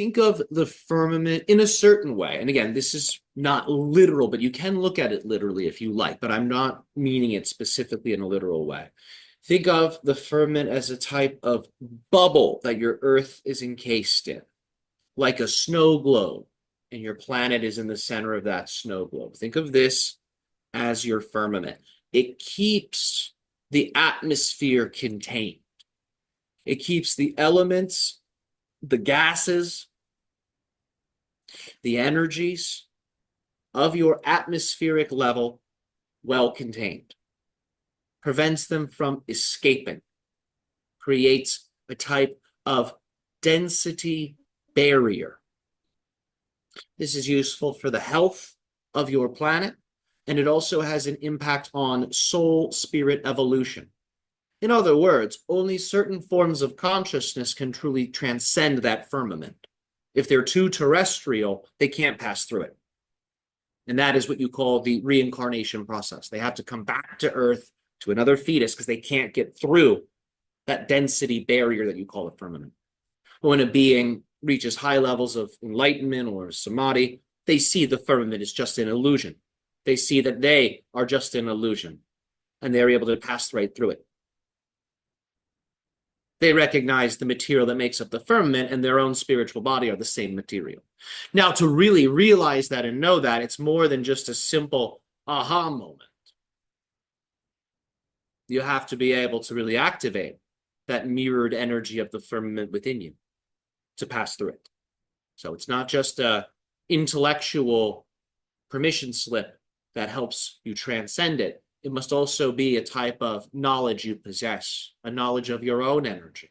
think of the firmament in a certain way. And again, this is not literal, but you can look at it literally if you like, but I'm not meaning it specifically in a literal way. Think of the firmament as a type of bubble that your Earth is encased in, like a snow globe, and your planet is in the center of that snow globe. Think of this as your firmament. It keeps the atmosphere contained. It keeps the elements, the gases, the energies of your atmospheric level well contained, prevents them from escaping, creates a type of density barrier. This is useful for the health of your planet, and it also has an impact on soul spirit evolution. In other words, only certain forms of consciousness can truly transcend that firmament. If they're too terrestrial, they can't pass through it. And that is what you call the reincarnation process. They have to come back to Earth, to another fetus, because they can't get through that density barrier that you call a firmament. When a being reaches high levels of enlightenment or samadhi, they see the firmament is just an illusion. They see that they are just an illusion, and they're able to pass right through it. They recognize the material that makes up the firmament and their own spiritual body are the same material. Now, to really realize that and know that, it's more than just a simple aha moment. You have to be able to really activate that mirrored energy of the firmament within you to pass through it. So it's not just an intellectual permission slip that helps you transcend it. It must also be a type of knowledge you possess, a knowledge of your own energy.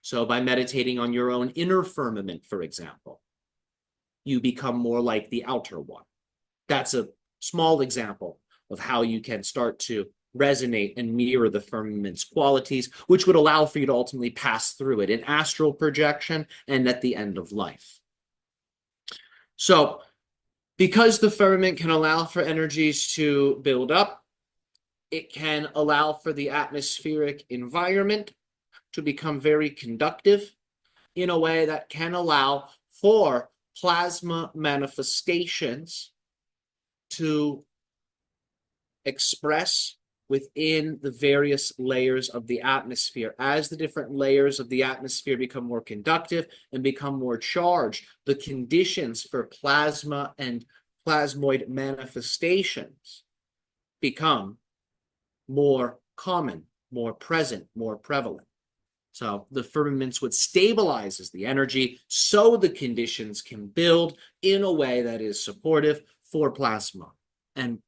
So by meditating on your own inner firmament, for example, you become more like the outer one. That's a small example of how you can start to resonate and mirror the firmament's qualities, which would allow for you to ultimately pass through it in astral projection and at the end of life. So because the firmament can allow for energies to build up, it can allow for the atmospheric environment to become very conductive in a way that can allow for plasma manifestations to express within the various layers of the atmosphere. As the different layers of the atmosphere become more conductive and become more charged, the conditions for plasma and plasmoid manifestations become more common, more present, more prevalent. So the firmaments would stabilizes the energy so the conditions can build in a way that is supportive for plasma and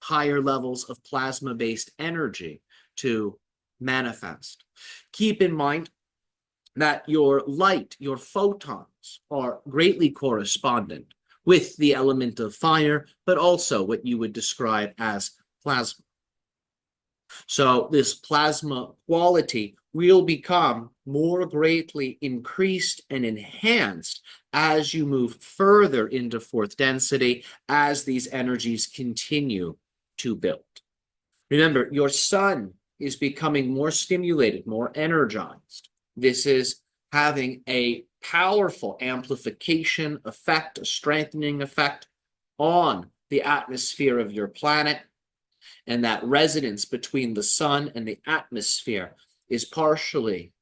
higher levels of plasma-based energy to manifest. Keep in mind that your light, your photons, are greatly correspondent with the element of fire, but also what you would describe as plasma. So this plasma quality will become more greatly increased and enhanced as you move further into fourth density, as these energies continue to build. Remember, your sun is becoming more stimulated, more energized. This is having a powerful amplification effect, a strengthening effect on the atmosphere of your planet. And that resonance between the sun and the atmosphere is partially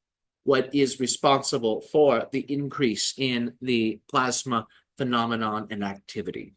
what is responsible for the increase in the plasma phenomenon and activity.